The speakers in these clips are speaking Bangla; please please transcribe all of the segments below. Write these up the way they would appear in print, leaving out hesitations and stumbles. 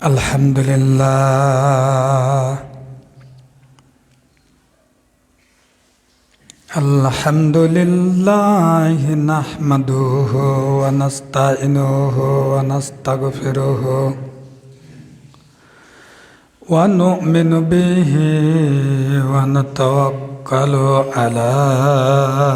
Alhamdulillah, Alhamdulillah, nahmaduhu wa nasta'inuhu wa nastaghfiruhu wa nu'minu bihi wa natawakkalu alayhi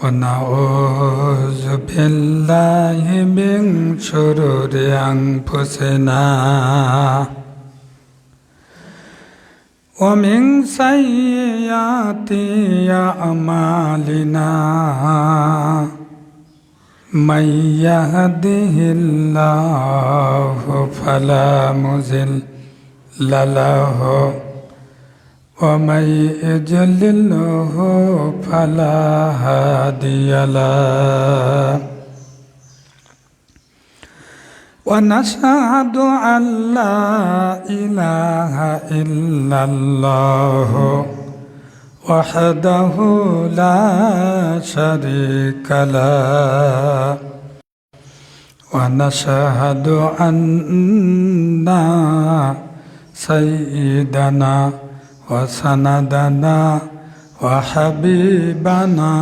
wa na'udzu billahi min shururi anfusina wa min sayyiati a'malina man yahdihillahu fala mudilla lahu wa man yudlilhu fala hadiya lahu wa nashhadu an la ilaha illallah wahdahu la sharika lah wa nashhadu anna sayyidana wa sanadana wa habibana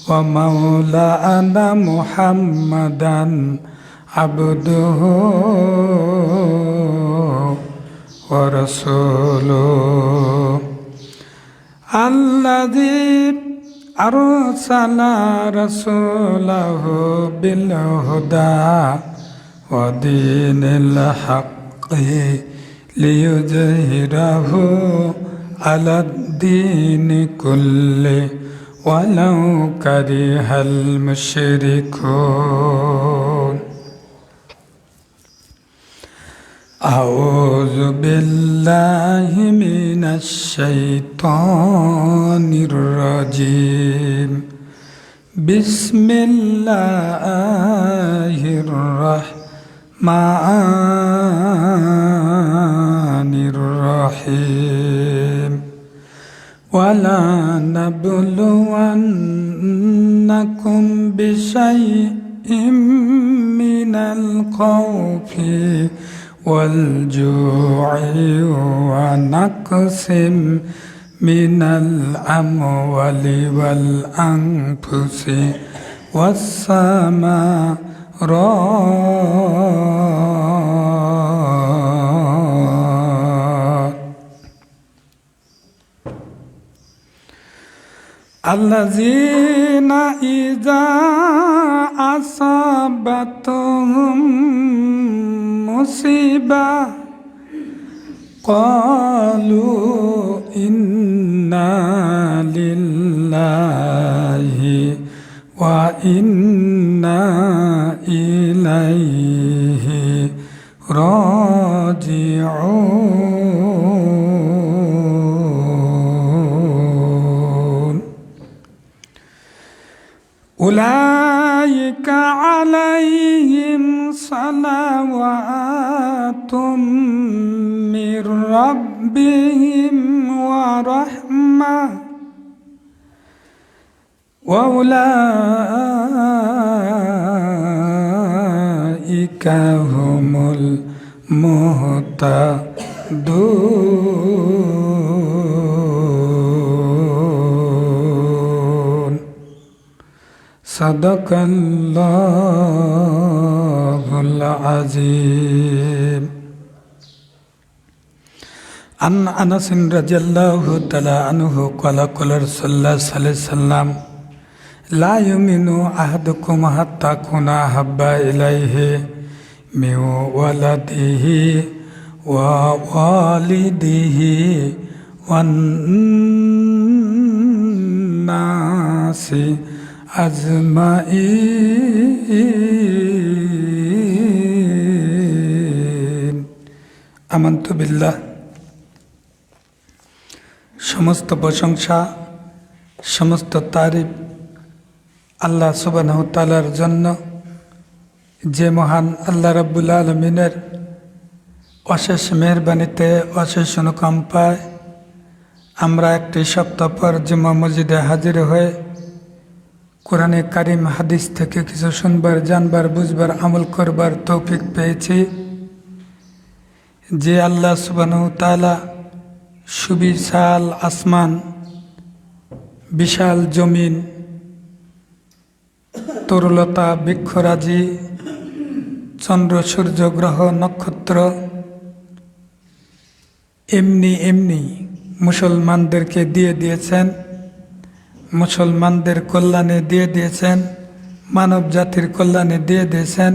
wa maulana Muhammadan abduhu wa rasuluh alladzi arsala rasulahu bil huda wa dinil haqqi liyudhhirahu ala ad-dini kulli walau karihal musyrikun. A'udzu billahi minasy syaithanir rajim. Bismillahirrahmanirrahim. Wala nabluwannakum bisyai'im minal khawfi wal ju'i wa naqsim minal amwali wal anfusi was samarat allazina idza asabatum musibah qalu inna lillahi wa inna ilaihi raji'un. Ulaika alaihim salawatum mir rabbihim wa rahmah wa ulaika humul muhtadun. Sadaqallahul azim. An Anas radhiyallahu ta'ala anhu qala qala Rasulullah sallallahu alaihi wasallam la yu'minu ahadukum hatta kuna habba ilaihi min waladihi wa walidihi wan nasi ajma'in. Amantu billah. সমস্ত প্রশংসা সমস্ত তারিফ আল্লাহ সুবহানাহু ওয়া তাআলার জন্য, যে মহান আল্লাহ রাব্বুল আলামিনের অশেষ মেহেরবানিতে অশেষ অনুকম্পায় আমরা একটি সপ্তাহ পর জুমা মসজিদে হাজির হয়ে কোরআনে কারিম হাদিস থেকে কিছু শুনবার, জানবার, বুঝবার, আমল করবার তৌফিক পেয়েছি। যে আল্লাহ সুবহানাহু তাআলা সুবিশাল আসমান, বিশাল জমিন, তরুলতা, বৃক্ষরাজি, চন্দ্র, সূর্য, গ্রহ, নক্ষত্র এমনি মুসলমানদেরকে দিয়ে দিয়েছেন, মুসলমানদের কল্যাণে দিয়ে দিয়েছেন, মানব জাতির কল্যাণে দিয়ে দিয়েছেন।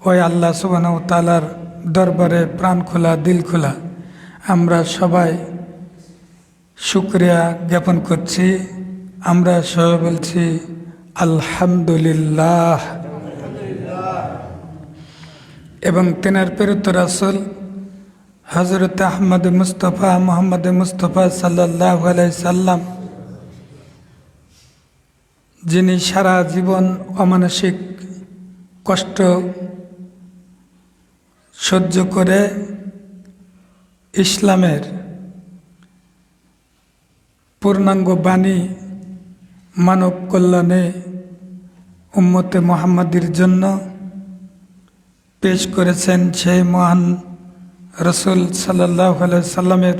ওই আল্লাহ সুবহানাহু তাআলার দরবারে প্রাণ খোলা, দিল খোলা আমরা সবাই শুকরিয়া জ্ঞাপন করছি। আমরা সবাই বলছি আলহামদুলিল্লাহ। এবং তেনার প্রেরিত রাসূল হযরত আহমদ মুস্তফা মুহাম্মদ মুস্তফা সাল্লাল্লাহু আলাইহি সাল্লাম, যিনি সারা জীবন অমানসিক কষ্ট সহ্য করে ইসলামের পূর্ণাঙ্গ বাণী মানব কল্যাণে উম্মতে মুহাম্মাদির জন্য পেশ করেছেন, সেই মহান রাসূল সাল্লাল্লাহু আলাইহি সাল্লামের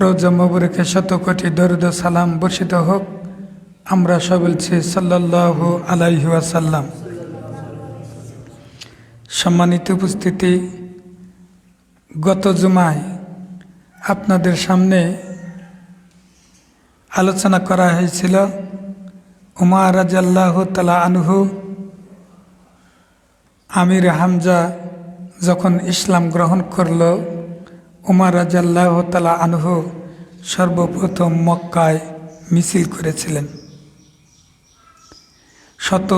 রওজা মুবারকে শত কোটি দরুদ ও সালাম বর্ষিত হোক। আমরা সব বলছি সাল্লাল্লাহু আলাইহি ওয়াসাল্লাম। সম্মানিত উপস্থিতি, গত জুমায় আপনাদের সামনে আলোচনা করা হয়েছিল উমর রাদিয়াল্লাহু তাআলা আনহু, আমির হামজা যখন ইসলাম গ্রহণ করল, উমর রাদিয়াল্লাহু তাআলা আনহু সর্বপ্রথম মক্কায় মিছিল করেছিলেন। শত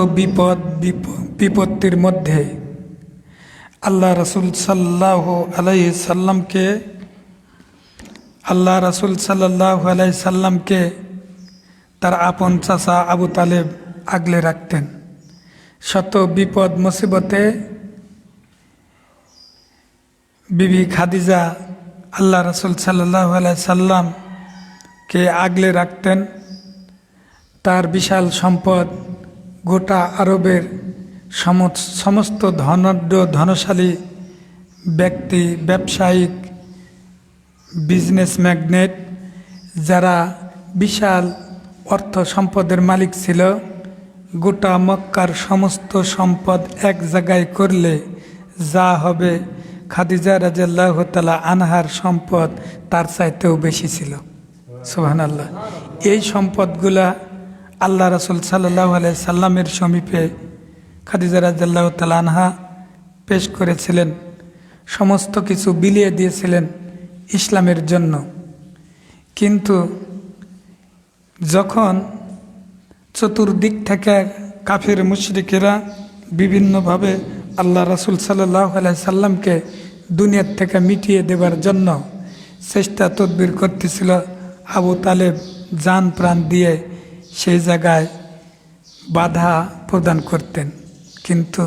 বিপত্তির মধ্যে আল্লাহ রাসূল সাল্লাল্লাহু আলাইহি সাল্লামকে তার আপন চাচা আবু তালেব আগলে রাখতেন। শত বিপদ মুসিবতে বিবি খাদিজা আল্লাহ রাসূল সাল্লাল্লাহু আলাইহি সাল্লামকে আগলে রাখতেন। তার বিশাল সম্পদ, গোটা আরবের সমস্ত ধনশালী ব্যক্তি, ব্যবসায়িক, বিজনেস ম্যাগনেট, যারা বিশাল অর্থ সম্পদের মালিক ছিল, গোটা মক্কার সমস্ত সম্পদ এক জায়গায় করলে যা হবে, খাদিজা রাদিয়াল্লাহু তাআলা আনহার সম্পদ তার চাইতেও বেশি ছিল। সুবহানাল্লাহ। এই সম্পদগুলা আল্লাহ রাসূল সাল্লাল্লাহু আলাইহি সাল্লামের সমীপে খাদিজা রাদিয়াল্লাহু তাআলা আনহা পেশ করেছিলেন। সমস্ত কিছু বিলিয়ে দিয়েছিলেন ইসলামের জন্য। কিন্তু যখন চতুর্দিক থেকে কাফির মুশরিকেরা বিভিন্নভাবে আল্লাহ রাসূল সাল্লাল্লাহু আলাইহি সাল্লামকে দুনিয়ার থেকে মিটিয়ে দেবার জন্য চেষ্টা তদবির করতেছিল, আবু তালেব জান প্রাণ দিয়ে সেই জায়গায় বাধা প্রদান করতেন। কিন্তু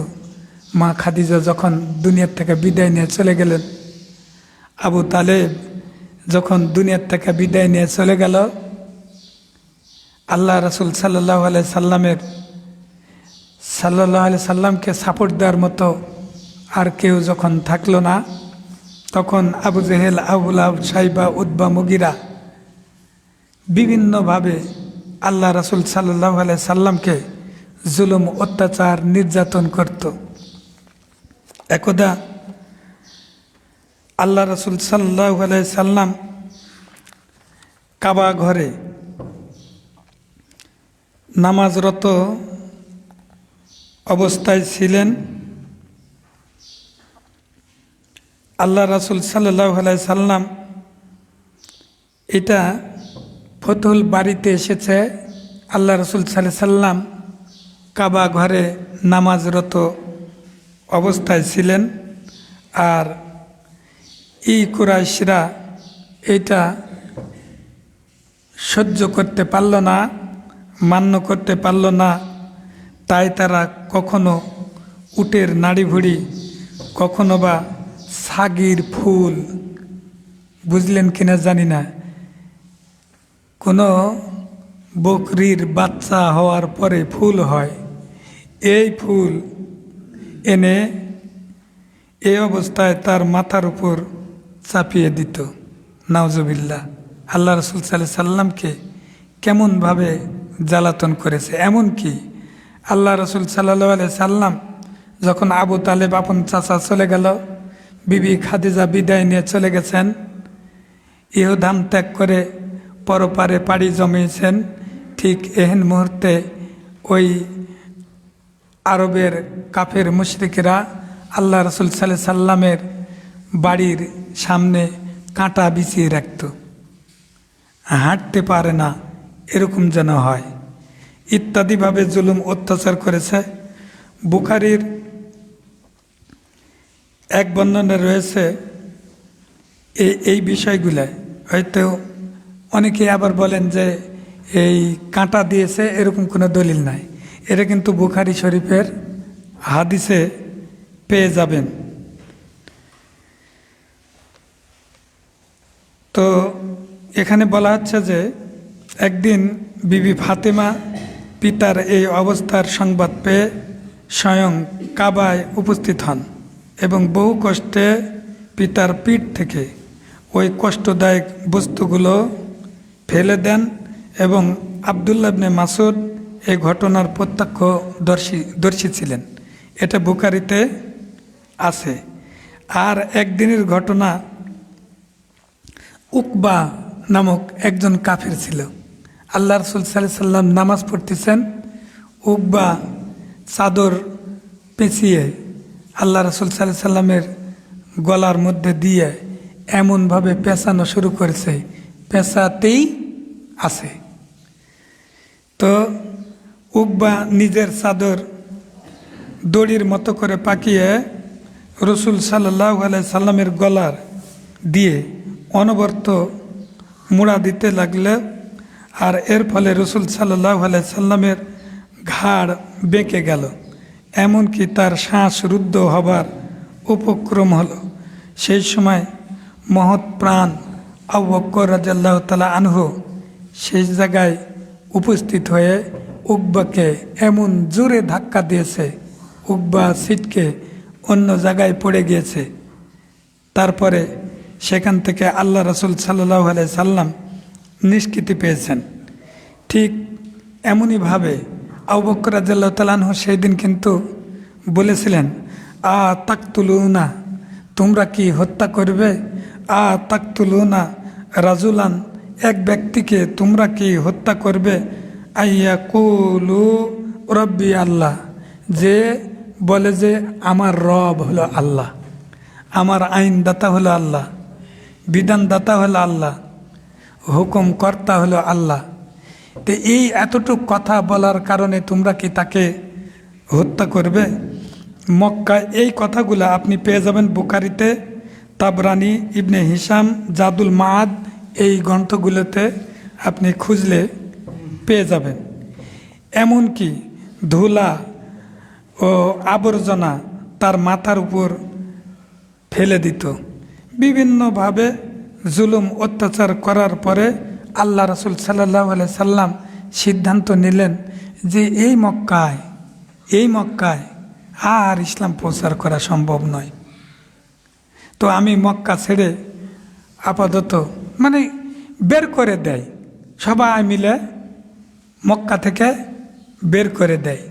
মা খাদিজা যখন দুনিয়ার থেকে বিদায় নিয়ে চলে গেলেন, আবু তালেব যখন দুনিয়ার থেকে বিদায় নিয়ে চলে গেল, আল্লাহ রাসূল সাল্লাল্লাহু আলাইহি সাল্লামকে সাপোর্ট দেওয়ার মতো আর কেউ যখন থাকলো না, তখন আবু জেহেল, আবু লাহাব, সাইবা, উতবা, মুগিরা বিভিন্নভাবে আল্লাহ রাসূল সাল্লাল্লাহু আলাইহি সাল্লামকে জুলুম, অত্যাচার, নির্যাতন করত। একদা আল্লাহ রাসূল সাল্লাল্লাহু আলাইহি সাল্লাম কাবা ঘরে নামাজরত অবস্থায় ছিলেন। আল্লাহ রাসূল সাল্লাল্লাহু আলাইহি সাল্লাম এটা ফতুল বাড়িতে এসেছে। আল্লাহ রাসূল সাল্লাল্লাহু আলাইহি সাল্লাম কাবা ঘরে নামাজরত অবস্থায় ছিলেন। আর এই কুরাইশরা এটা সহ্য করতে পারল না, মান্য করতে পারল না। তাই তারা কখনো উটের নাড়িভুড়ি, কখনো বা সাগির ফুল, বুঝলেন কিনা জানি না, কোনো বকরির বাচ্চা হওয়ার পরে ফুল হয়, এই ফুল এনে এই অবস্থায় তার মাথার উপর চাপিয়ে দিত। নাউজুবিল্লাহ। আল্লাহ রসুল সাল্লাল্লাহু আলাইহি সাল্লামকে কেমনভাবে জ্বালাতন করেছে। এমনকি আল্লাহ রসুল সাল্লাল্লাহু আলাইহি সাল্লাম যখন আবু তালেব আপন চাচা চলে গেল, বিবি খাদিজা বিদায় নিয়ে চলে গেছেন, ইহধাম ত্যাগ করে পরপারে পাড়ি জমিয়েছেন, ঠিক এহেন মুহূর্তে ওই আরবের কাফের মুশরিকরা আল্লাহ রসুল সাল্লাল্লাহু আলাইহি সাল্লামের বাড়ির সামনে কাঁটা বিছিয়ে রাখত, হাঁটতে পারে না এরকম যেন হয়, ইত্যাদিভাবে জুলুম অত্যাচার করেছে। বুখারীর এক বর্ণনা রয়েছে এই বিষয়গুলো। হয়তো অনেকে আবার বলেন যে এই কাঁটা দিয়েছে, এরকম কোনো দলিল নাই। এটা কিন্তু বুখারী শরীফের হাদিসে পেয়ে যাবেন। তো এখানে বলা হচ্ছে যে একদিন বিবি ফাতেমা পিতার এই অবস্থার সংবাদ পেয়ে স্বয়ং কাবায় উপস্থিত হন এবং বহু কষ্টে পিতার পিঠ থেকে ওই কষ্টদায়ক বস্তুগুলো ফেলে দেন। এবং আব্দুল্লাহ ইবনে মাসউদ এই ঘটনার প্রত্যক্ষদর্শী ছিলেন, এটা বুখারীতে আছে। আর একদিনের ঘটনা, উকবা নামক একজন কাফির ছিল। আল্লাহ রাসূল সাল্লাল্লাহু আলাইহি সাল্লাম নামাজ পড়তেছেন, উকবা চাদর পেঁচিয়ে আল্লাহ রাসূল সাল্লাল্লাহু আলাইহি সাল্লামের গলার মধ্যে দিয়ে এমনভাবে পেঁচানো শুরু করেছে, পেঁচাতেই আছে। তো উকবা নিজের চাদর দড়ির মতো করে পাকিয়ে রসুল সাল্লাল্লাহু আলাইহি সাল্লামের গলার দিয়ে অনবরত মুড়া দিতে লাগলে, আর এর ফলে রসুল সাল্লাল্লাহু আলাইহি সাল্লামের ঘাড় বেঁকে গেল, এমনকি তার শ্বাস রুদ্ধ হবার উপক্রম হলো। সেই সময় মহৎ প্রাণ আবু বকর রাদিয়াল্লাহু তাআলা আনহু সেই জায়গায় উপস্থিত হয়ে উকবাকে এমন জোরে ধাক্কা দিয়েছে, উকবা ছিটকে অন্য জায়গায় পড়ে গিয়েছে। তারপরে সেখান থেকে আল্লাহ রাসূল সাল্লাল্লাহু আলাইহি সাল্লাম নিষ্কৃতি পেয়েছেন। ঠিক এমনইভাবে আবু বকর রাদিয়াল্লাহু তাআলা আনহু সেই দিন কিন্তু বলেছিলেন, তাকতুলুনা, তোমরা কি হত্যা করবে? তাকতুলুনা রাজুলান, এক ব্যক্তিকে তোমরা কি হত্যা করবে? আইয়াকুলু রব্বি আল্লাহ, যে বলে যে আমার রব হলো আল্লাহ, আমার আইনদাতা হলো আল্লাহ, বিধানদাতা হলো আল্লাহ, হুকুম কর্তা হলো আল্লাহ। তো এই এতটুক কথা বলার কারণে তোমরা কি তাকে হত্যা করবে? মক্কায় এই কথাগুলো আপনি পেয়ে যাবেন বুখারীতে, তাবরানি, ইবনে হিশাম, জাদুল মাআদ, এই গ্রন্থগুলোতে আপনি খুঁজলে পেয়ে যাবেন। এমনকি ধুলা ও আবর্জনা তার মাথার উপর ফেলে দিত। বিভিন্নভাবে জুলুম অত্যাচার করার পরে আল্লাহ রাসূল সাল্লাল্লাহু আলাইহি সাল্লাম সিদ্ধান্ত নিলেন যে এই মক্কায় আর ইসলাম প্রচার করা সম্ভব নয়। তো আমি মক্কা ছেড়ে আপাতত বের করে দেয়, সবাই মিলে মক্কা থেকে বের করে দেয়।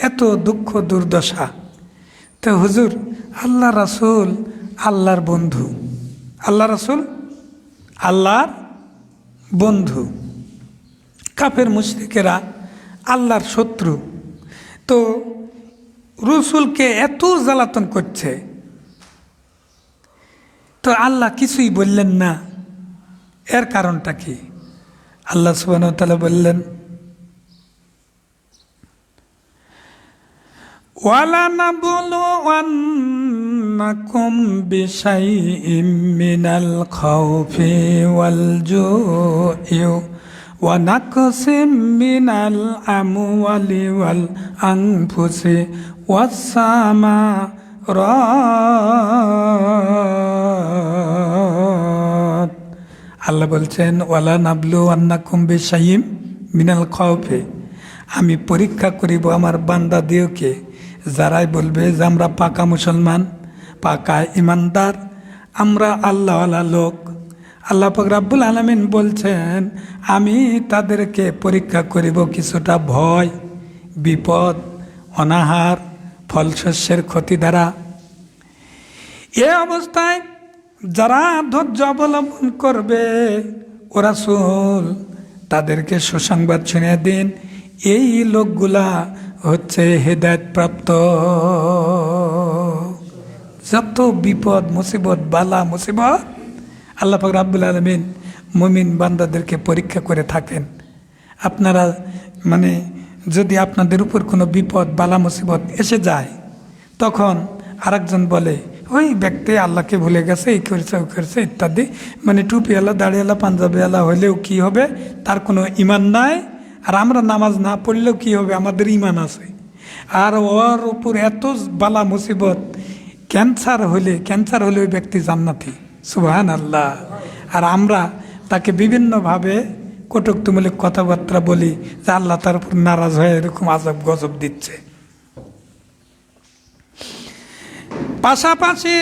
এত দুঃখ দুর্দশা। তো হুজুর, আল্লাহ রাসূল আল্লাহর বন্ধু, আল্লাহ রাসূল আল্লাহর বন্ধু, কাফের মুশরিকেরা আল্লাহর শত্রু। তো রসুলকে এত জ্বালাতন করছে, তো আল্লাহ কিছুই বললেন না। এর কারণটা কি? আল্লাহ সুবহানাহু ওয়া তাআলা বললেন, وَلَنَبْلُوَنَّكُمْ بِشَيْءٍ مِّنَ الْخَوْفِ وَالْجُوعِ وَنَقْصٍ مِّنَ الْأَمْوَالِ وَالْأَنفُسِ وَالثَّمَرَاتِ। আল্লাহ বলছেন, ওয়ালানাবলুওয়ান্নাকুম বিশাইইম মিনাল খাওফে, আমি পরীক্ষা করিব আমার বান্দা দিওকে, যারাই বলবে যে আমরা পাকা মুসলমান, পাকা ইমানদার, আমরা আল্লাহওয়ালা লোক। আল্লাহ পাক রাব্বুল আলামিন বলছেন আমি তাদেরকে পরীক্ষা করিব কিছুটা ভয়, বিপদ, অনাহার, ফলশস্যের ক্ষতি দ্বারা। এ অবস্থায় যারা ধৈর্য অবলম্বন করবে, ও রাসূল তাদেরকে সুসংবাদ শুনিয়ে দিন, এই লোকগুলা হচ্ছে হেদায়েত প্রাপ্ত। যত বিপদ মুসিবত বালা মুসিবত আল্লাহ পাক রাব্বুল আলামিন মুমিন বান্দাদেরকে পরীক্ষা করে থাকেন। আপনারা যদি আপনাদের উপর কোনো বিপদ বালা মুসিবত এসে যায়, তখন আরেকজন বলে ওই ব্যক্তি আল্লাহকে ভুলে গেছে, এই করেছে ওই করেছে ইত্যাদি, টুপিওয়ালা দাড়িওয়ালা পাঞ্জাবিওয়ালা হইলেও কি হবে, তার কোনো ইমান নাই। আর আমরা নামাজ না পড়লেও কি হবে, আমাদের ইমান আছে। আর ওর উপর এত বালা মুসিবত, ক্যান্সার হলে ওই ব্যক্তি জান্নাতি, সুবহানাল্লাহ। আর আমরা তাকে বিভিন্নভাবে কটুক্তিমূলক কথাবার্তা বলি যে আল্লাহ তার উপর নারাজ হয়ে এরকম আজব গজব দিচ্ছে। পাশাপাশি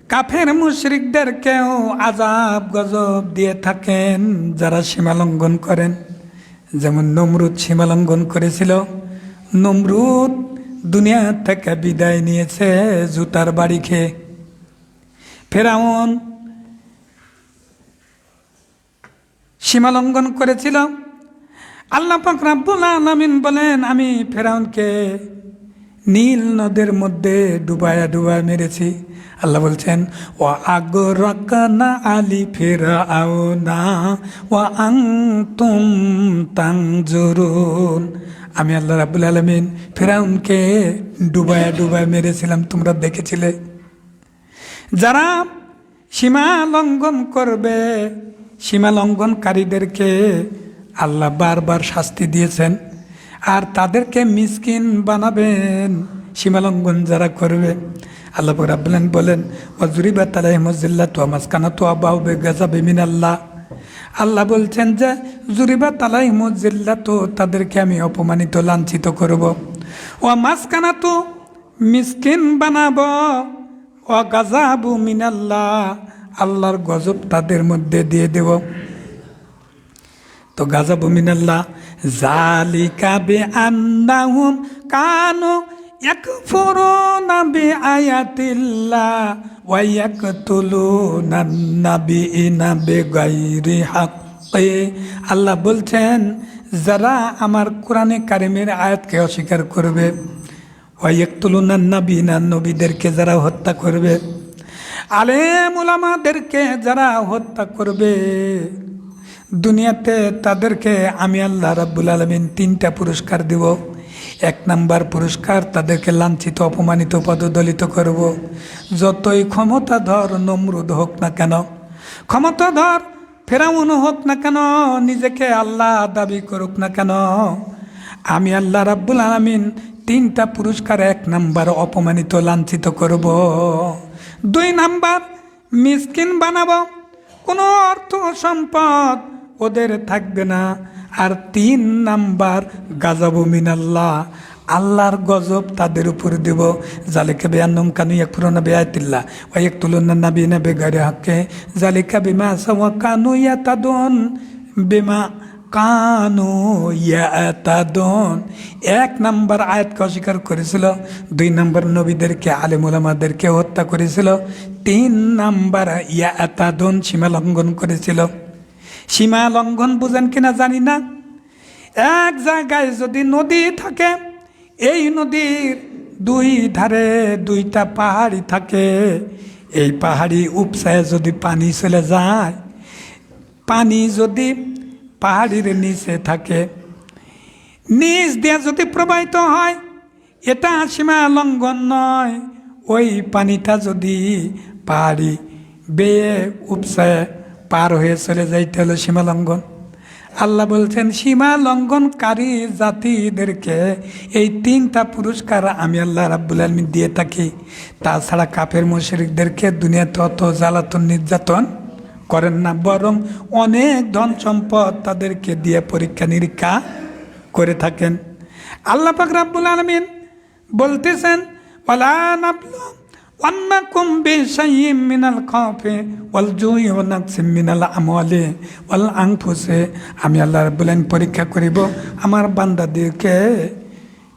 কাফের মুশরিকদেরকেও আজাব গজব দিয়ে থাকেন যারা সীমালঙ্ঘন করেন। যেমন নমরুদ সীমালঙ্ঘন করেছিল। নমরুদ দুনিয়া থেকে বিদায় নিয়েছে জুতার বাড়ি খেয়ে। ফেরাউন সীমালঙ্ঘন করেছিল। আল্লাহ পাক রাব্বুল আলামিন বলেন আমি ফেরাউনকে নীল নদের মধ্যে ডুবায়া মেরেছি। আল্লাহ বলছেন ওয়া আগরাকনা আলি ফিরআউনা ওয়া আনতুম তানজুরুন। আমি আল্লাহ রাব্বুল আলামিন ফেরাউনকে ডুবায়া মেরেছিলাম, তোমরা দেখেছিলে। যারা সীমা লঙ্ঘন করবে, সীমা লঙ্ঘনকারীদেরকে আল্লাহ বারবার শাস্তি দিয়েছেন। আর তাদেরকে মিসকিন বানাবেন সীমালঙ্ঘন যারা করবে। আল্লাহ রাব্বুল আলামিন বলেন ওয়াজরিবাত আলাইহিমুজ জিল্লাতু ওয়া মাসকানাতু ওয়া বাউ বিগাযাবিন মিনাল্লাহ। আল্লাহ বলছেন যে জুরিবাত আলাইহিমুজ জিল্লাতু, তাদেরকে আমি অপমানিত লাঞ্ছিত করব। ওয়া মাসকানাতু, মিসকিন বানাবো। ওয়া গাযাবু মিনাল্লাহ, আল্লাহর গজব তাদের মধ্যে দিয়ে দেব। তো গাযাবু মিনাল্লাহ যালিকা বিআন্নাহুম কানু ইয়াকফুরুনা বিআয়াতিল্লাহ ওয়া ইয়াকতুলুনা নাবিয়িনা বিগাইরি হাক্কি। আল্লাহ বলছেন যারা আমার কোরআনে কারিমের আয়াতকে অস্বীকার করবে, ওয়া ইয়াকতুলুনা নাবিয়িনা, নবীদেরকে যারা হত্যা করবে, আলেম উলামাদেরকে যারা হত্যা করবে, দুনিয়াতে তাদেরকে আমি আল্লাহ রাব্বুল আলামিন 3টা পুরস্কার দেব। 1 নাম্বার পুরস্কার, তাদেরকে লাঞ্ছিত অপমানিত পদদলিত করব। যতই ক্ষমতাধর নমরুদ হোক না কেন, ক্ষমতাধর ফেরাউন হোক না কেন, নিজেকে আল্লাহ দাবি করুক না কেন, আমি আল্লাহ রাব্বুল আলামিন 3টা পুরস্কার। 1 নাম্বার অপমানিত লাঞ্ছিত করব। 2 নাম্বার মিসকিন বানাবো, কোনো অর্থ সম্পদ ওদের থাকবে না। আর 3 নাম্বার গাযাবু মিনাল্লাহ, আল্লাহর গজব তাদের উপর দেব। জালিকা বিআন্নাহুম কানু ইয়াকফুরুনা বিআয়াতিল্লাহ ওয়া ইয়াকতুলুনা নাবিয়িনা বিগাইরি হাক্কি জালিকা বিমা আসাউ ওয়া কানু ইয়াতাদুন বিমা কানু ইয়াতাদুন। 1 নাম্বার আয়াতকে অস্বীকার করেছিল, 2 নাম্বার নবীদেরকে আলেম উলামাদেরকে হত্যা করেছিল, 3 নাম্বার ইয়াতাদুন সীমা লঙ্ঘন করেছিল। সীমা লঙ্ঘন বুঝেন কিনা জানি না। এক জায়গায় যদি নদী থাকে, এই নদীর 2 ধারে 2টা পাহাড়ি থাকে, এই পাহাড়ি উপসায় যদি পানি চলে যায়, পানি যদি পাহাড়ির নিচে থাকে, নিচ দিয়ে যদি প্রবাহিত হয়, এটা সীমা লঙ্ঘন নয়। ওই পানিটা যদি পাহাড়ি বেয়ে উপসায় পার হয়ে চলে যাইতে হলো সীমা লঙ্ঘন। আল্লাহ বলছেন সীমা লঙ্ঘনকারী জাতিদেরকে এই 3টা পুরস্কার আমি আল্লাহ রাব্বুল আলামিন দিয়ে থাকি। তাছাড়া কাফের মুশরিকদেরকে দুনিয়াতে অত জ্বালাতন নির্যাতন করেন না, বরং অনেক ধন সম্পদ তাদেরকে দিয়ে পরীক্ষা নিরীক্ষা করে থাকেন। আল্লাহ পাক রব্বুল আলামিন বলতেছেন, ওয়ালা নাবলু ওয়ান্নাকুম বিশাইইম মিনাল খাউফি ওয়াল জুই ওয়া নাকসিম মিনাল আমওয়ালি ওয়াল আনফুসি, আমি আল্লাহ রাব্বুল আলামিন পরীক্ষা করিব আমার বান্দাদেরকে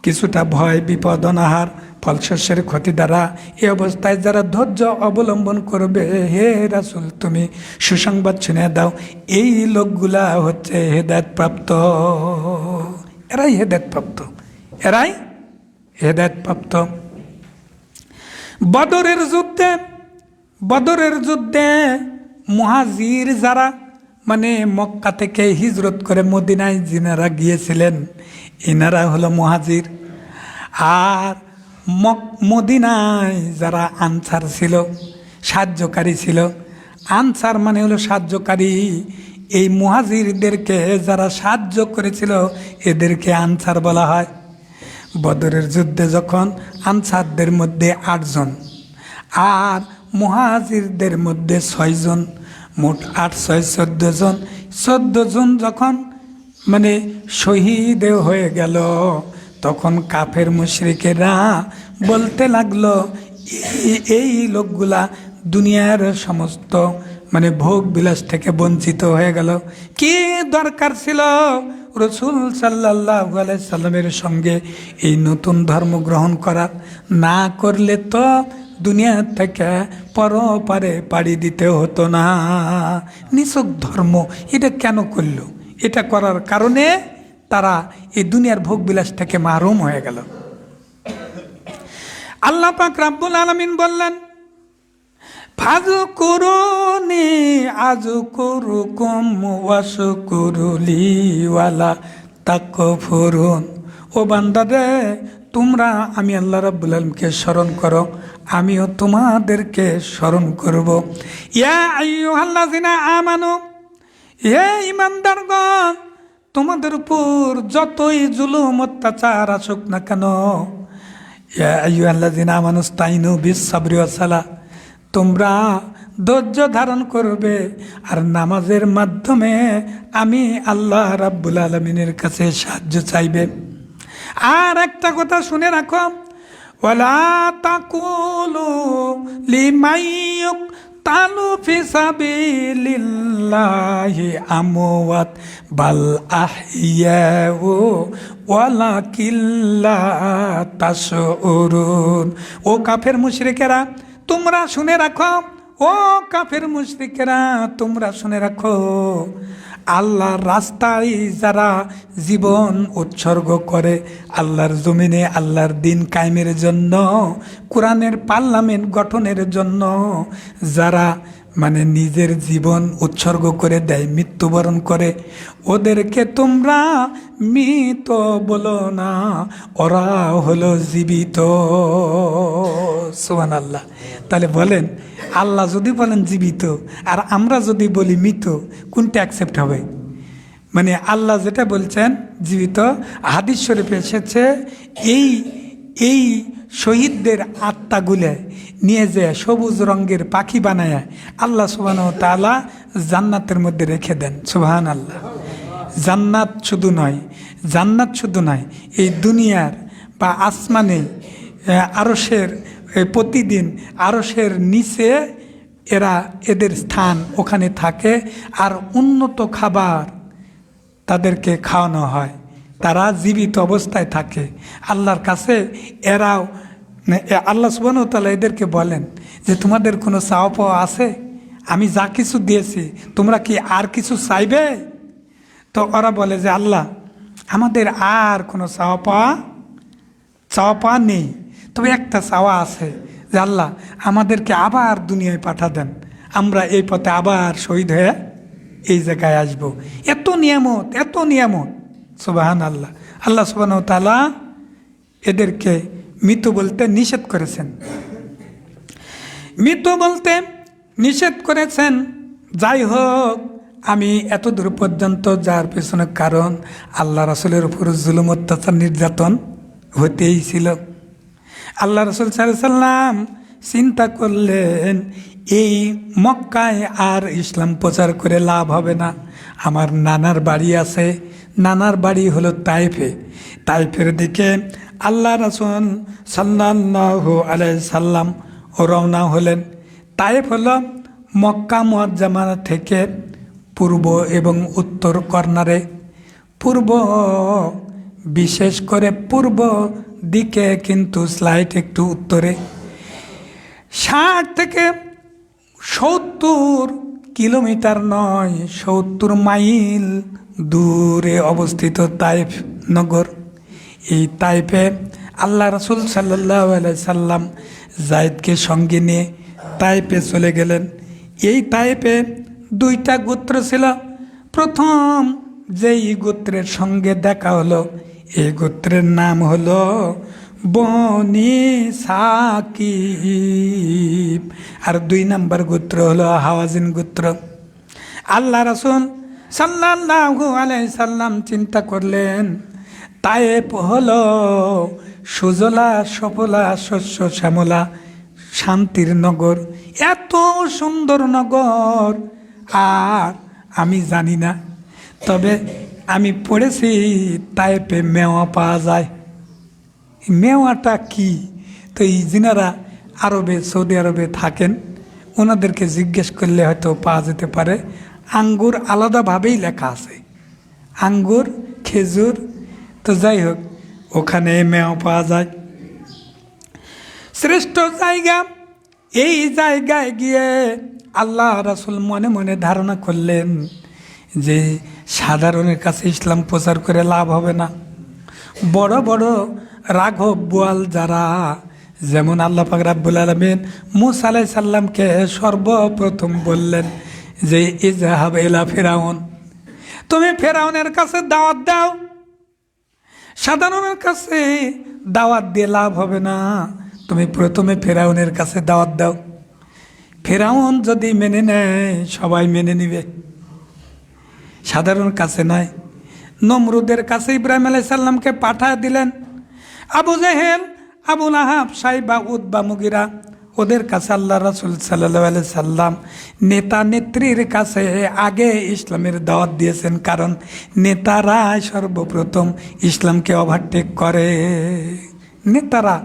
কিছুটা ভয়, বিপদ, অনাহার, ফলশস্যের ক্ষতি দ্বারা। এই অবস্থায় যারা ধৈর্য অবলম্বন করবে, হে রাসূল তুমি সুসংবাদ শুনে দাও, এই লোকগুলা হচ্ছে হেদায়েতপ্রাপ্ত। এরাই হেদায়েতপ্রাপ্ত, এরাই হেদায়েতপ্রাপ্ত। বদরের যুদ্ধে মুহাজির যারা, মানে মক্কা থেকে হিজরত করে মদিনায় যিনারা গিয়েছিলেন, এনারা হলো মুহাজির। আর মদিনায় যারা আনসার ছিল, সাহায্যকারী ছিল, আনসার মানে হলো সাহায্যকারী। এই মুহাজিরদেরকে যারা সাহায্য করেছিল এদেরকে আনসার বলা হয়। বদরের যুদ্ধে যখন আনসারদের মধ্যে 8 জন আর মুহাজিরদের মধ্যে 6 জন, মোট 8, 6, 14 জন। 14 জন যখন মানে শহীদ হয়ে গেল, তখন কাফের মুশরিকেরা বলতে লাগলো, এই লোকগুলা দুনিয়ার সমস্ত মানে ভোগ বিলাস থেকে বঞ্চিত হয়ে গেল। কি দরকার ছিল রাসূল সাল্লাল্লাহু আলাইহি সাল্লামের সঙ্গে এই নতুন ধর্ম গ্রহণ করার? না করলে তো দুনিয়া থেকে পরপারে পাড়ি দিতে হতো না। নিছক ধর্ম এটা কেন করলো? এটা করার কারণে তারা এই দুনিয়ার ভোগ বিলাস থেকে মাহরুম হয়ে গেল। আল্লাহ পাক রব্বুল আলামিন বললেন, ফাযকুরুনি আযকুরুকুম ওয়াশকুরুলি ওয়ালা তাকফুরুন। ও বান্দারে, তোমরা আমি আল্লাহ রাব্বুল আলামিনকে স্মরণ করো, আমিও তোমাদেরকে স্মরণ করব। ইয়া আইয়ুহাল্লাযিনা আমানু, হে ঈমানদারগণ, তোমাদের উপর যতই জুলুম অত্যাচার আসুক না কেন, ইয়া আইয়ুহাল্লাযিনা আমানুস্তাইনু বিস-সাবরি ওয়াস-সালাহ, তোমরা ধৈর্য ধারণ করবে আর নামাজের মাধ্যমে আমি আল্লাহ রাব্বুল আলামিনের কাছে সাহায্য চাইবে। আর একটা কথা শুনে রাখো, ওয়ালা তাকুলু লিমান ইউকতালু ফি সাবিলিল্লাহি আমওয়াত বাল আহইয়াউ ওয়ালাকিন লা তাশউরুন। ও কাফের মুশরিকেরা তোমরা শুনে রাখো, ও কাফের মুশরিকেরা তোমরা শুনে রাখো, আল্লাহর রাস্তায় যারা জীবন উৎসর্গ করে, আল্লাহর জমিনে আল্লাহর দিন কায়েমের জন্য, কোরআনের পার্লামেন্ট গঠনের জন্য যারা মানে নিজের জীবন উৎসর্গ করে দেয়, মৃত্যুবরণ করে, ওদেরকে তোমরা মৃত বলো না, ওরা হলো জীবিত। সুবহানাল্লাহ। তাহলে বলেন, আল্লাহ যদি বলেন জীবিত আর আমরা যদি বলি মৃত, কোনটা অ্যাকসেপ্ট হবে? মানে আল্লাহ যেটা বলছেন জীবিত, হাদিস শরীফে এসেছে এই শহীদদের আত্মাগুলো নিয়ে যে সবুজ রঙের পাখি বানায় আল্লাহ সুবহানাহু ওয়া তাআলা জান্নাতের মধ্যে রেখে দেন। সুবহানাল্লাহ। জান্নাত শুধু নয়, এই দুনিয়ার বা আসমানে আরশের প্রতিদিন আরশের নিচে এদের স্থান ওখানে থাকে, আর উন্নত খাবার তাদেরকে খাওয়ানো হয়, তারা জীবিত অবস্থায় থাকে আল্লাহর কাছে। এরাও আল্লাহ সুবহানাহু ওয়া তাআলা এদেরকে বলেন যে তোমাদের কোনো চাওয়া পাওয়া আছে? আমি যা কিছু দিয়েছি তোমরা কি আর কিছু চাইবে? তো ওরা বলে যে আল্লাহ আমাদের আর কোনো চাওয়া পাওয়া নেই, তবে একটা চাওয়া আছে যে আল্লাহ আমাদেরকে আবার দুনিয়ায় পাঠা দেন, আমরা এই পথে আবার শহীদ হয়ে এই জায়গায় আসব। এত নিয়ামত সুবহানাল্লাহ। আল্লাহ সুবহানাহু ওয়া তাআলা এদেরকে মৃত বলতে নিষেধ করেছেন। যাই হোক, আমি এত দূর পর্যন্ত যাওয়ার পেছনে কারণ আল্লাহ রাসূলের উপর জুলুম অত্যাচার নির্যাতন হতেই ছিল। আল্লাহ রাসূল সাল্লাল্লাহু আলাইহি ওয়াসাল্লাম চিন্তা করলেন এই মক্কায় আর ইসলাম প্রচার করে লাভ হবে না। আমার নানার বাড়ি আছে, নানার বাড়ি হলো তাইফে। তাইফের দিকে আল্লাহ রাসূল সাল্লাল্লাহু আলাইহি সাল্লাম রওনা হলেন। তাইফ হলো মক্কা মুআজ্জামা থেকে পূর্ব এবং উত্তর কর্নারে। পূর্ব, বিশেষ করে পূর্ব দিকে, কিন্তু স্লাইড একটু উত্তরে। 60 থেকে 70 কিলোমিটার নয়, 70 মাইল দূরে অবস্থিত তাইফ নগর। এই তাইফে আল্লাহ রাসূল সাল্লাল্লাহু আলাইহি সাল্লাম যায়েদকে সঙ্গে নিয়ে তাইফে চলে গেলেন। এই তাইফে 2টা গোত্র ছিল। প্রথম যেই গোত্রের সঙ্গে দেখা হলো, এই গোত্রের নাম হলো বনি সাকিব, আর 2 নম্বর গোত্র হলো হাওয়াজিন গোত্র। আল্লাহ রাসূল সাল্লাল্লাহু আলাইহি সাল্লাম চিন্তা করলেন, তায়েফ হলো সুজলা সফলা শস্য শ্যামলা শান্তির নগর, এত সুন্দর নগর আর আমি জানি না। তবে আমি পড়েছি তায়েফে মেওয়া পাওয়া যায়। মেওয়াটা কি? তো এই যিনারা আরবে, সৌদি আরবে থাকেন, ওনাদেরকে জিজ্ঞেস করলে হয়তো পাওয়া যেতে পারে। আঙ্গুর আলাদাভাবেই লেখা আছে, আঙ্গুর, খেজুর। তো যাই হোক, ওখানে মেওয়া পাওয়া যায়। শ্রেষ্ঠ জায়গা। এই জায়গায় গিয়ে আল্লাহ রাসূল মনে মনে ধারণা করলেন যে সাধারণের কাছে ইসলাম প্রচার করে লাভ হবে না। বড় বড় রাঘব বোয়াল যারা, যেমন আল্লাহ পাক রাব্বুল আলামিন মূসা আলাইহিস সালামকে সর্বপ্রথম বললেন যে ইযহাব ইলা ফিরাউন, তুমি ফেরাউনের কাছে দাওয়াত দাও। সাধারণের কাছে দাওয়াত দিয়ে লাভ হবে না, তুমি প্রথমে ফেরাউনের কাছে দাওয়াত দাও। ফেরাউন যদি মেনে নেয় সবাই মেনে নিবে, সাধারণ কাছে নয়। নমরুদের কাছে ইব্রাহিম আলাইহিস সালামকে পাঠিয়ে দিলেন। আবু জেহেল, আবু লাহাব, সাইবা, উতবা, মুগিরা, ওদের কাছে আল্লাহ রাসূল সাল্লাল্লাহু আলাইহি সাল্লাম নেতা নেত্রীর কাছে আগে ইসলামের দাওয়াত দিয়েছেন, কারণ নেতারা সর্বপ্রথম ইসলামকে ওভারটেক করে। নেতারা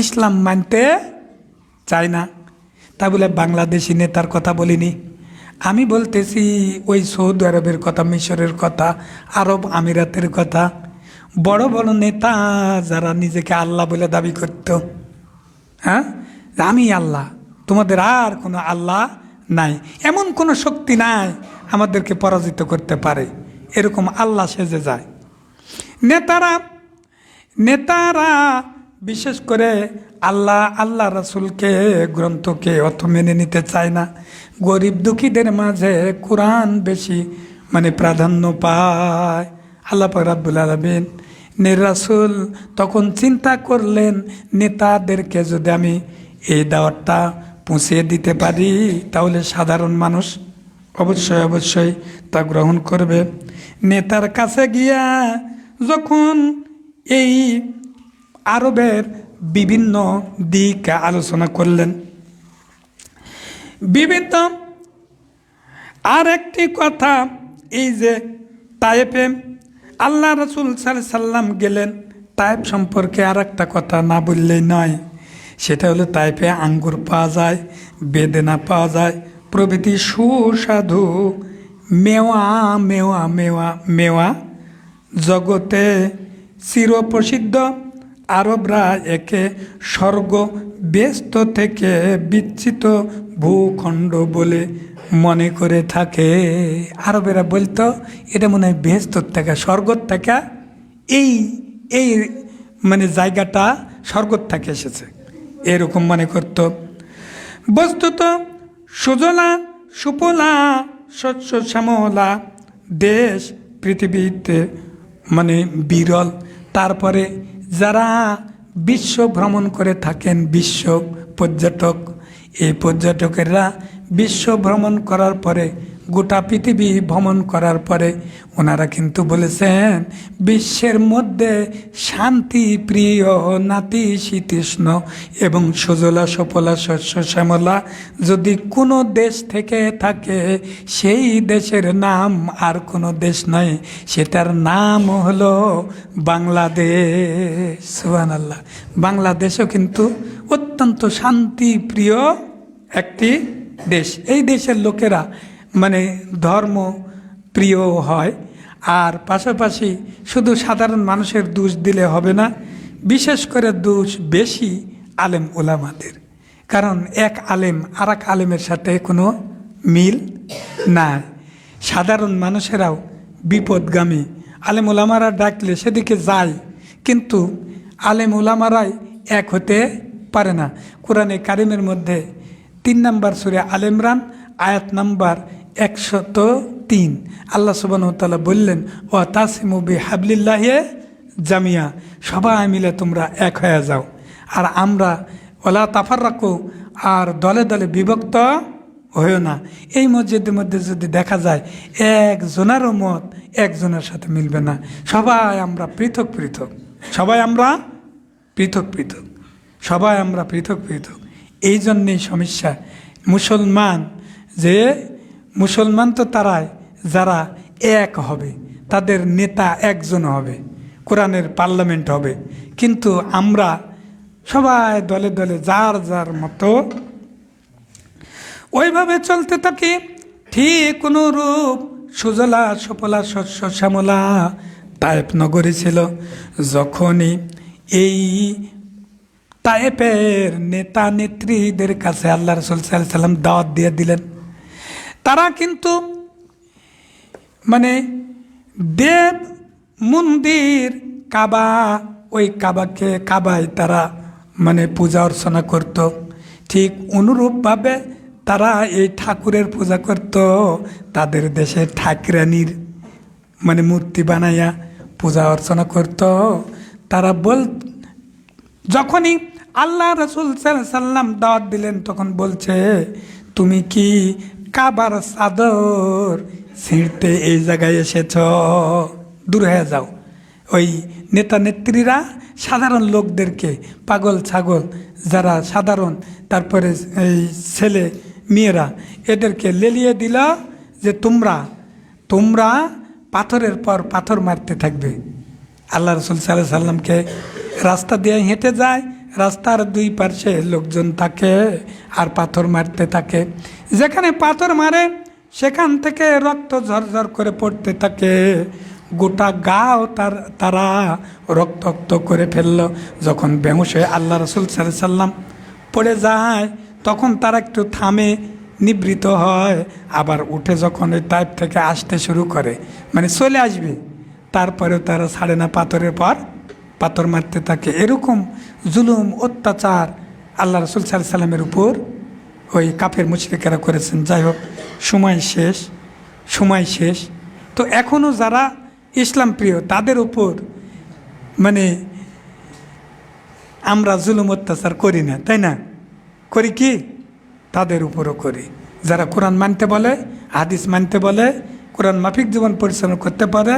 ইসলাম মানতে চায় না। তা বলে বাংলাদেশি নেতার কথা বলিনি, আমি বলতেছি ওই সৌদি আরবের কথা, মিশরের কথা, আরব আমিরাতের কথা। বড় বড় নেতা যারা নিজেকে আল্লাহ বলে দাবি করত, হ্যাঁ, আমি আল্লাহ, তোমাদের আর কোনো আল্লাহ নাই, এমন কোনো শক্তি নাই আমাদেরকে পরাজিত করতে পারে, এরকম আল্লাহ সেজে যায়। নেতারা বিশেষ করে আল্লাহ রাসূলকে, গ্রন্থকে অত মেনে নিতে চায় না। গরিব দুঃখীদের মাঝে কোরআন বেশি প্রাধান্য পায়। আল্লাহ পাক রাব্বুল আলামিন রাসূল তখন চিন্তা করলেন, নেতাদেরকে যদি আমি এই দাওয়াতটা পৌঁছিয়ে দিতে পারি তাহলে সাধারণ মানুষ অবশ্যই তা গ্রহণ করবে। নেতার কাছে গিয়া যখন এই আরবের বিভিন্ন দিক আলোচনা করলেন, বিভিন্ন আর একটি কথা, এই যে তায়েফে আল্লাহ রাসূল সাল্লাল্লাহু আলাইহি সাল্লাম গেলেন, তায়েফ সম্পর্কে আর একটা কথা না বললেই নয়। সেটা হলো তায়েফে আঙ্গুর পাওয়া যায়, বেদেনা পাওয়া যায়, প্রভৃতি সুস্বাদু মেওয়া মেওয়া মেওয়া মেওয়া জগতে চিরপ্রসিদ্ধ। আরবরা একে স্বর্গ ব্যস্ত থেকে বিচ্ছিত ভূখণ্ড বলে মনে করে থাকে। আরবেরা বলতো এটা মনে হয় বেহেশত থেকে, স্বর্গ থেকে, এই জায়গাটা স্বর্গ থেকে এসেছে, এরকম মনে করত। বস্তুত সুজলা সুফলা শস্য শ্যামলা দেশ পৃথিবীতে বিরল। তারপরে যারা বিশ্ব ভ্রমণ করে থাকেন, বিশ্ব পর্যটক, এই পর্যটকেরা বিশ্ব ভ্রমণ করার পরে গোটা পৃথিবী ভ্রমণ করার পরে ওনারা কিন্তু বলেছেন বিশ্বের মধ্যে শান্তি প্রিয় নাতিশীতোষ্ণ এবং সুজলা সুফলা শস্য শ্যামলা যদি কোনো দেশ থেকে থাকে সেই দেশের নাম আর কোনো দেশ নয়, সেটার নাম হলো বাংলাদেশ। সুবহানাল্লাহ। বাংলাদেশও কিন্তু অত্যন্ত শান্তিপ্রিয় একটি দেশ। এই দেশের লোকেরা মানে ধর্ম প্রিয় হয়। আর পাশাপাশি শুধু সাধারণ মানুষের দোষ দিলে হবে না, বিশেষ করে দোষ বেশি আলেম ওলামাদের। কারণ এক আলেম আর এক আলেমের সাথে কোনো মিল নাই। সাধারণ মানুষেরাও বিপদগামী, আলেম ওলামারা ডাকলে সেদিকে যায়, কিন্তু আলেম ওলামারাই এক হতে পারে না। কোরআনে কারিমের মধ্যে 3 নম্বর সূরা আল ইমরান আয়াত নাম্বার 103 আল্লাহ সুবহানাহু ওয়া তাআলা বললেন, ওয়া তাসিমু বিহাবলিল্লাহি জামিয়া, সবাই মিলে তোমরা এক হয়ে যাও। আর আমরা ওয়ালা তাফাররাকু, আর দলে দলে বিভক্ত হয়েও না। এই মসজিদের মধ্যে যদি দেখা যায় একজনেরও মত একজনের সাথে মিলবে না, সবাই আমরা পৃথক পৃথক, সবাই আমরা পৃথক পৃথক, সবাই আমরা পৃথক পৃথক। এই জন্যেই সমস্যা। মুসলমান তো তারাই যারা এক হবে, তাদের নেতা একজন হবে, কোরআনের পার্লামেন্ট হবে। কিন্তু আমরা সবাই দলে দলে যার যার মতো ওইভাবে চলতে থাকি। ঠিক অনুরূপ সুজলা সুফলা শস্য শ্যামলা তায়েফ নগরী ছিল। যখনই এই তায়েফের নেতা নেত্রীদের কাছে আল্লাহ রাসূল সাল্লাল্লাহু আলাইহি ওয়াসাল্লাম দাওয়াত দিয়ে দিলেন, তারা কিন্তু মানে দেব মন্দির কাবা, ওই কাবায় তারা মানে পূজা অর্চনা করত। ঠিক অনুরূপভাবে তারা এই ঠাকুরের পূজা করত। তাদের দেশে ঠাকুরানির মানে মূর্তি বানাইয়া পূজা অর্চনা করত। তারা যখনই আল্লাহ রাসূল সাল্লাল্লাহু আলাইহি ওয়াসাল্লাম দাওয়াত দিলেন, তখন বলছে, তুমি কি কাবার চাদর ছিঁড়তে এই জায়গায় এসেছ? দূর হয়ে যাও। ওই নেতা নেত্রীরা সাধারণ লোকদেরকে, পাগল ছাগল যারা সাধারণ, তারপরে এই ছেলে মেয়েরা, এদেরকে লেলিয়ে দিল যে তোমরা পাথরের পর পাথর মারতে থাকবে। আল্লাহ রাসূল সাল্লাল্লাহু আলাইহি ওয়াসাল্লামকে রাস্তা দিয়ে হেঁটে যায়, রাস্তার দুই পাশে লোকজন থাকে আর পাথর মারতে থাকে। যেখানে পাথর মারে সেখান থেকে রক্ত ঝরঝর করে পড়তে থাকে। গোটা গাও তারা রক্তাক্ত করে ফেললো। যখন বেহুশ হয়ে আল্লাহ রাসূল সাল্লাল্লাহু আলাইহি ওয়াসাল্লাম পড়ে যায়, তখন তারা একটু থামে, নিবৃত হয়। আবার উঠে যখন ওই তায়েফ থেকে আসতে শুরু করে, মানে চলে আসবে, তারপরেও তারা ছাড়ে না, পাথরের পর পাথর মারতে থাকে। এরকম জুলুম অত্যাচার আল্লাহ রাসূল সাল্লাল্লাহু আলাইহি ওয়াসাল্লামের উপর ওই কাফের মুশরিকেরা করেছেন। যাই হোক, সময় শেষ। তো এখনও যারা ইসলাম প্রিয় তাদের উপর মানে আমরা জুলুম অত্যাচার করি না, তাই না? করি কি? তাদের উপরও করি। যারা কোরআন মানতে বলে, হাদিস মানতে বলে, কোরআন মাফিক জীবন পরিচালনা করতে পারে,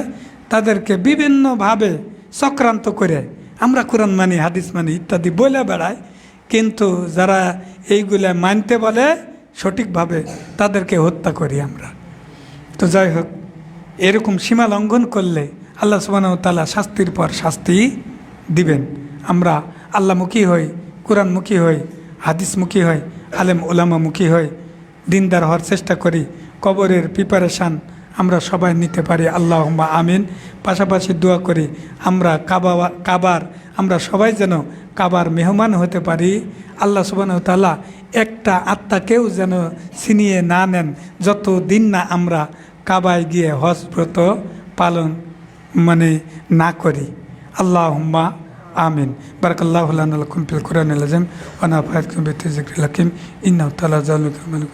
তাদেরকে বিভিন্নভাবে চক্রান্ত করে আমরা কোরআন মানি, হাদিস মানি ইত্যাদি বলে বেড়াই। কিন্তু যারা এইগুলা মানতে বলে সঠিকভাবে, তাদেরকে হত্যা করি আমরা। তো যাই হোক, এরকম সীমা লঙ্ঘন করলে আল্লাহ সুবহানাহু ওয়া তাআলা শাস্তির পর শাস্তি দিবেন। আমরা আল্লাহমুখী হই, কোরআনমুখী হই, হাদিসমুখী হই, আলেম ওলামামুখী হই, দিনদার হওয়ার চেষ্টা করি। কবরের প্রিপারেশান আমরা সবাই নিতে পারি, আল্লাহুম্মা আমিন। পাশাপাশি দোয়া করি আমরা সবাই যেন কাবার মেহমান হতে পারি। আল্লাহ সুবহানাহু ওয়া তাআলা একটা আত্মাকেও যেন ছিনিয়ে না নেন যতদিন না আমরা কাবায় গিয়ে হজ ব্রত পালন মানে না করি। আল্লাহুম্মা আমিন। বারাকাল্লাহু লানা ওয়া লাকুম ফিল কুরআনিল আযীম ওয়া নাফা'তুকুম বিযিকরিল হাকীম ইন্নাহু তাআলা জামিউল